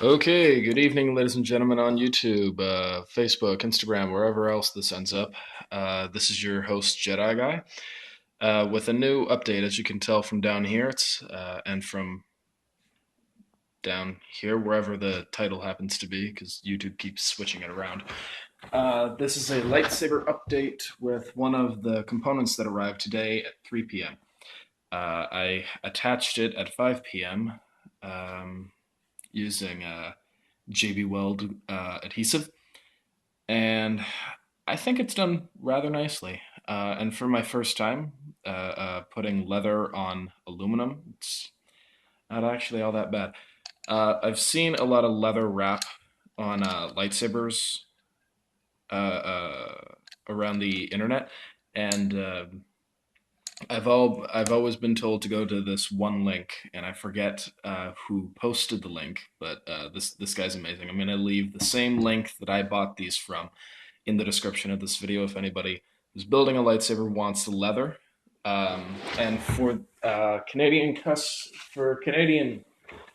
Okay, good evening, ladies and gentlemen on YouTube, Facebook, Instagram, wherever else this ends up. This is your host, Jedi Guy, with a new update. As you can tell from down here, and from down here, wherever the title happens to be, because YouTube keeps switching it around. This is a lightsaber update with one of the components that arrived today at 3 p.m. I attached it at 5 p.m. Using JB Weld adhesive, and I think it's done rather nicely. And for my first time putting leather on aluminum, it's not actually all that bad. I've seen a lot of leather wrap on lightsabers around the internet, and I've always been told to go to this one link, and I forget who posted the link, but this guy's amazing. I'm gonna leave the same link that I bought these from in the description of this video if anybody who's building a lightsaber wants the leather. And for Canadian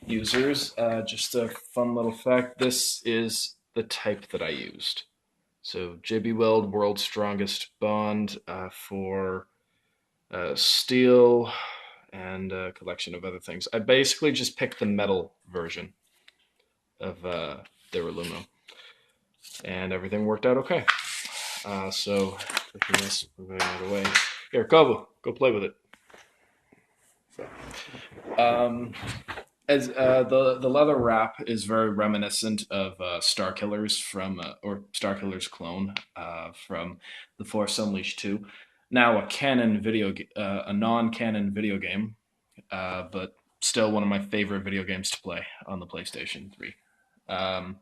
users, just a fun little fact: this is the type that I used. So JB Weld World's Strongest Bond for steel, and a collection of other things. I basically just picked the metal version of their aluminum, and everything worked out okay. So, taking this, moving it away. Here, Kovu, go play with it. So, um, as the leather wrap is very reminiscent of Star Killers from or Star Killers clone from The Force Unleashed 2. Now a non-canon video game, but still one of my favorite video games to play on the PlayStation 3. Um,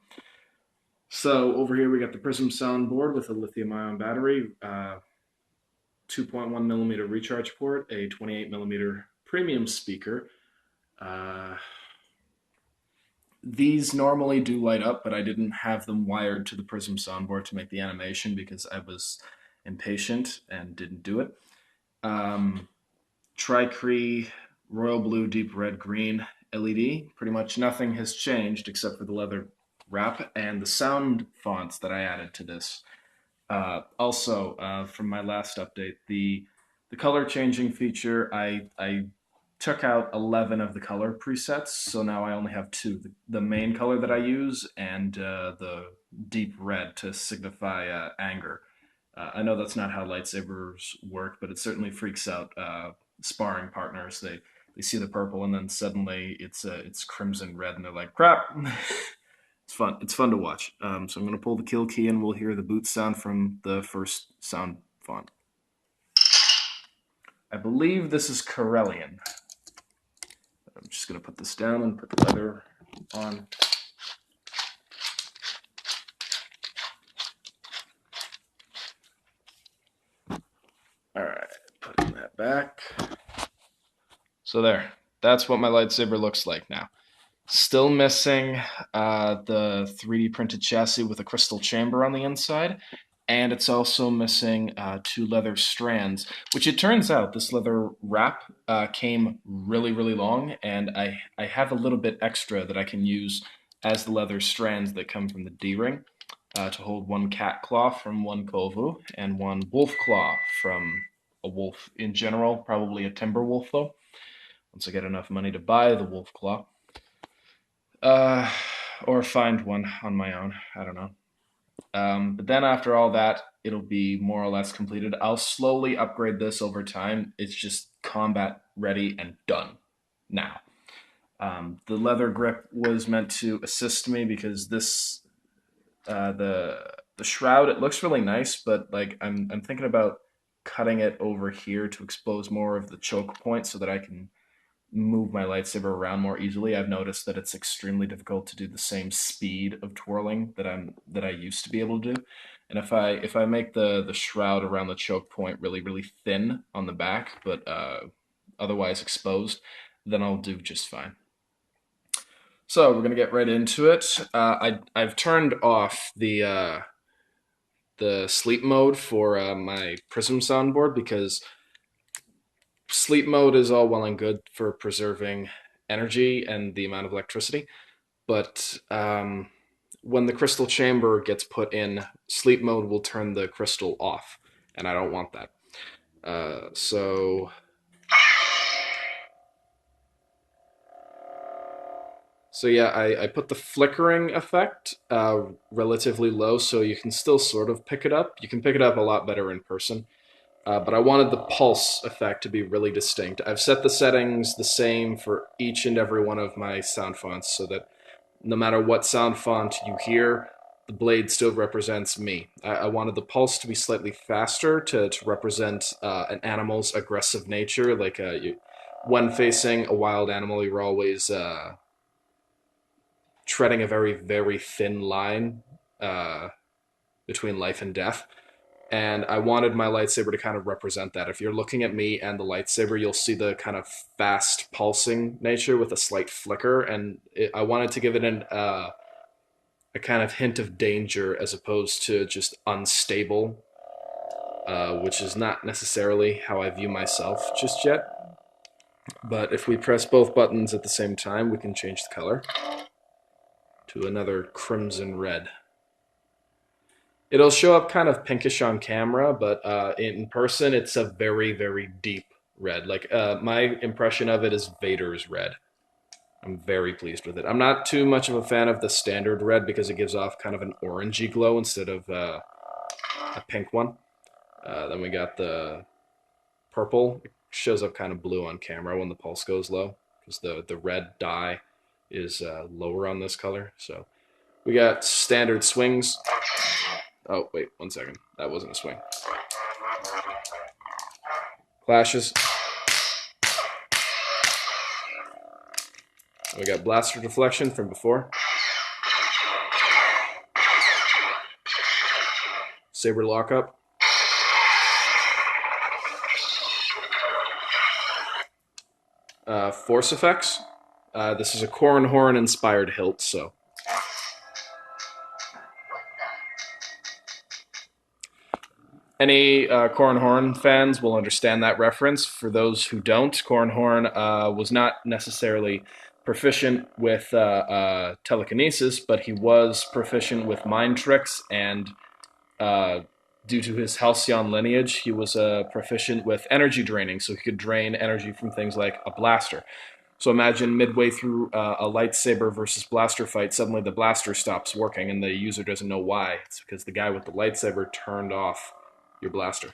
so over here we got the Prism soundboard with a lithium-ion battery, 2.1 millimeter recharge port, a 28 millimeter premium speaker. Uh, these normally do light up, but I didn't have them wired to the Prism soundboard to make the animation because I was impatient and didn't do it. Um, Tricree Royal Blue Deep Red Green LED. Pretty much nothing has changed except for the leather wrap and the sound fonts that I added to this. Also, from my last update, the color changing feature, I took out 11 of the color presets, so now I only have two: the main color that I use and the deep red to signify anger. I know that's not how lightsabers work, but it certainly freaks out sparring partners. They see the purple and then suddenly it's crimson red, and they're like, "Crap!" It's fun. It's fun to watch. So I'm gonna pull the kill key, and we'll hear the boot sound from the first sound font. I believe this is Corellian. I'm just gonna put this down and put the leather on. All right, putting that back. So there. That's what my lightsaber looks like now. Still missing the 3D printed chassis with a crystal chamber on the inside, and it's also missing two leather strands, which it turns out this leather wrap came really, really long, and I have a little bit extra that I can use as the leather strands that come from the D-ring to hold one cat claw from one Kovu and one wolf claw from a wolf in general, probably a timber wolf though, once I get enough money to buy the wolf claw. Uh, or find one on my own. I don't know. But then after all that, it'll be more or less completed. I'll slowly upgrade this over time. It's just combat ready and done now. The leather grip was meant to assist me because the shroud, it looks really nice, but like I'm thinking about cutting it over here to expose more of the choke point so that I can move my lightsaber around more easily. I've noticed that it's extremely difficult to do the same speed of twirling that I used to be able to do. And if I make the shroud around the choke point really really thin on the back, but otherwise exposed, then I'll do just fine. So we're gonna get right into it. I've turned off the sleep mode for my Prism soundboard because sleep mode is all well and good for preserving energy and the amount of electricity, but when the crystal chamber gets put in, sleep mode will turn the crystal off, and I don't want that. So yeah, I put the flickering effect relatively low, so you can still sort of pick it up. You can pick it up a lot better in person. But I wanted the pulse effect to be really distinct. I've set the settings the same for each and every one of my sound fonts so that no matter what sound font you hear, the blade still represents me. I wanted the pulse to be slightly faster to represent an animal's aggressive nature. Like when facing a wild animal, you're always treading a very, very thin line uh, between life and death. And I wanted my lightsaber to kind of represent that. If you're looking at me and the lightsaber, you'll see the kind of fast pulsing nature with a slight flicker, and I wanted to give it a kind of hint of danger as opposed to just unstable, which is not necessarily how I view myself just yet. But if we press both buttons at the same time, we can change the color to another crimson red. It'll show up kind of pinkish on camera, but in person, it's a very, very deep red. Like my impression of it is Vader's red. I'm very pleased with it. I'm not too much of a fan of the standard red because it gives off kind of an orangey glow instead of a pink one. Then we got the purple. It shows up kind of blue on camera when the pulse goes low because the red dye is lower on this color. So we got standard swings. Oh, wait, 1 second. That wasn't a swing. Clashes. We got blaster deflection from before. Saber lockup. Force effects. This is a Corran Horn inspired hilt, so. Any Corran Horn fans will understand that reference. For those who don't, Corran Horn was not necessarily proficient with telekinesis, but he was proficient with mind tricks, and due to his Halcyon lineage, he was proficient with energy draining, so he could drain energy from things like a blaster. So imagine midway through a lightsaber versus blaster fight, suddenly the blaster stops working, and the user doesn't know why. It's because the guy with the lightsaber turned off your blaster.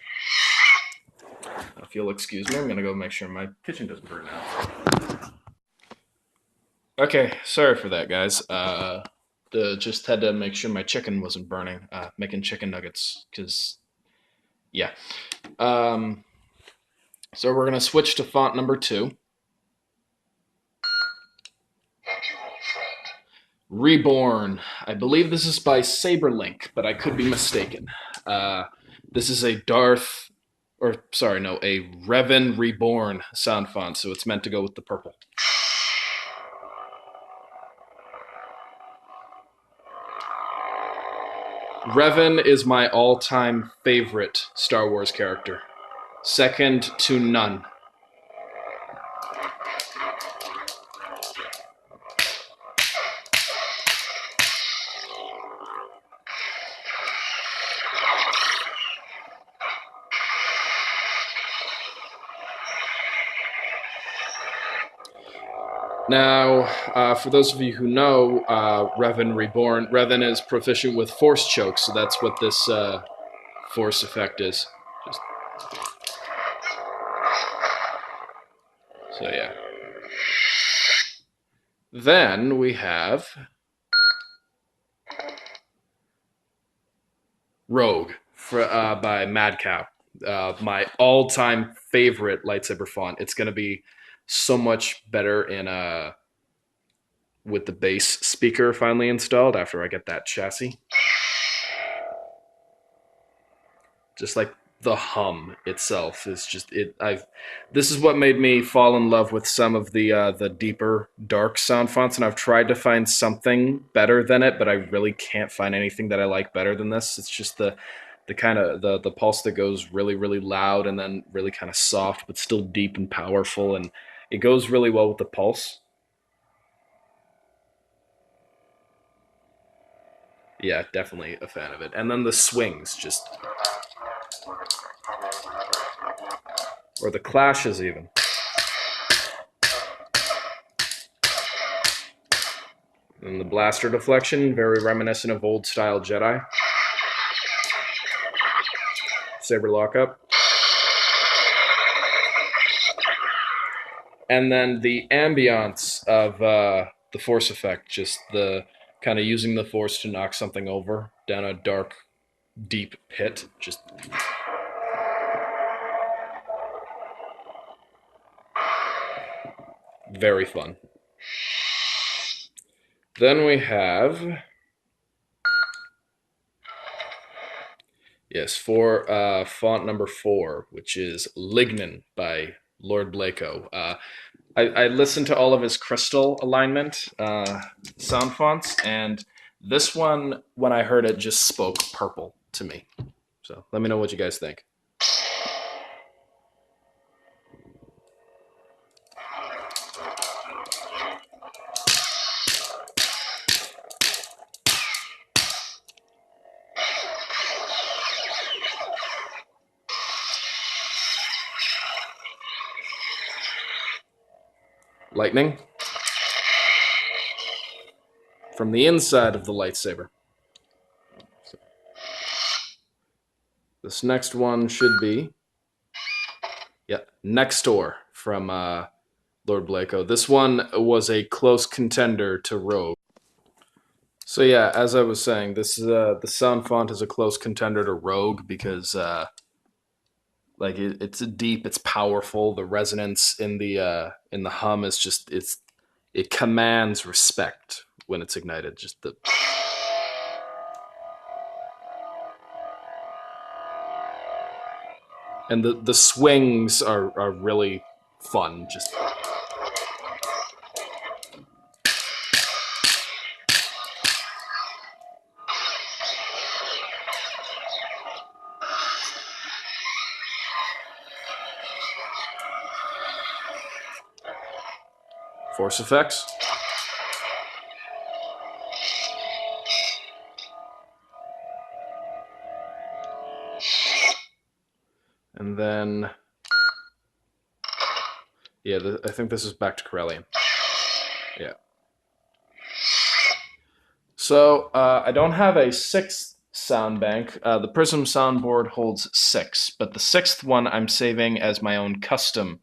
If you'll excuse me, I'm going to go make sure my kitchen doesn't burn out. Okay, sorry for that, guys. Just had to make sure my chicken wasn't burning, making chicken nuggets, because, yeah. So we're going to switch to font number 2. Reborn. I believe this is by Saberlink, but I could be mistaken. This is a a Revan Reborn sound font, so it's meant to go with the purple. Revan is my all-time favorite Star Wars character. Second to none. Now, for those of you who know Revan Reborn, Revan is proficient with Force Choke, so that's what this Force effect is. So yeah. Then we have Rogue by Mad Cow. My all-time favorite lightsaber font. It's going to be so much better in with the bass speaker finally installed after I get that chassis. Just like the hum itself is just it. This is what made me fall in love with some of the deeper dark sound fonts, and I've tried to find something better than it, but I really can't find anything that I like better than this. It's just the kind of the pulse that goes really, really loud and then really kind of soft but still deep and powerful, and it goes really well with the pulse. Yeah, definitely a fan of it. And then the swings, just... Or the clashes, even. And the blaster deflection, very reminiscent of old-style Jedi. Saber lockup. And then the ambiance of the force effect, just the kind of using the force to knock something over down a dark, deep pit. Just very fun. Then we have, yes, for font number 4, which is Lignin by Lord Blako. I listened to all of his crystal alignment sound fonts, and this one, when I heard it, just spoke purple to me. So let me know what you guys think. Lightning from the inside of the lightsaber. So this next one should be, yeah, Next Door from Lord Blako. This one was a close contender to Rogue. So yeah, as I was saying, this is the sound font is a close contender to Rogue because like it's deep, it's powerful. The resonance in the hum is just it commands respect when it's ignited. Just the and the swings are really fun. Just force effects. And then, yeah, I think this is back to Corellian. Yeah. So I don't have a 6th sound bank. The Prism soundboard holds 6, but the 6th one I'm saving as my own custom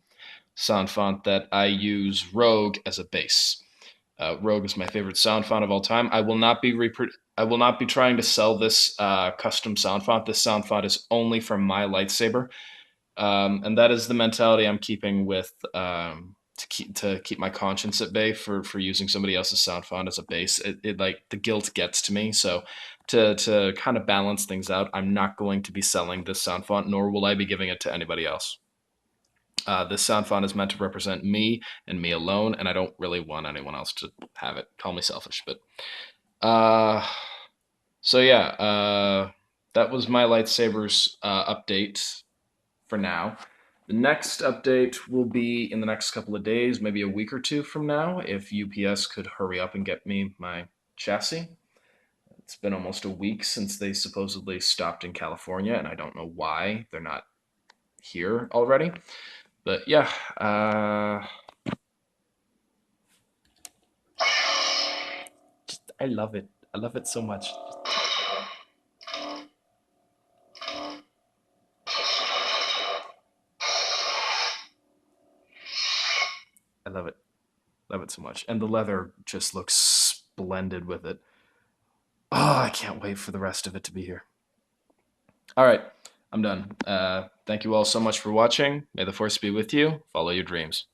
sound font that I use Rogue as a base. Rogue is my favorite sound font of all time. I will not be trying to sell this custom sound font. This sound font is only for my lightsaber, and that is the mentality I'm keeping with to keep my conscience at bay for using somebody else's sound font as a base. It like the guilt gets to me. So to kind of balance things out, I'm not going to be selling this sound font, nor will I be giving it to anybody else. This sound font is meant to represent me and me alone, and I don't really want anyone else to have it. Call me selfish, but so yeah, that was my lightsabers update for now. The next update will be in the next couple of days, maybe a week or 2 from now, if UPS could hurry up and get me my chassis. It's been almost a week since they supposedly stopped in California, and I don't know why they're not here already. But yeah, I love it. I love it so much. I love it. Love it so much. And the leather just looks splendid with it. Oh, I can't wait for the rest of it to be here. All right, I'm done. Thank you all so much for watching. May the force be with you. Follow your dreams.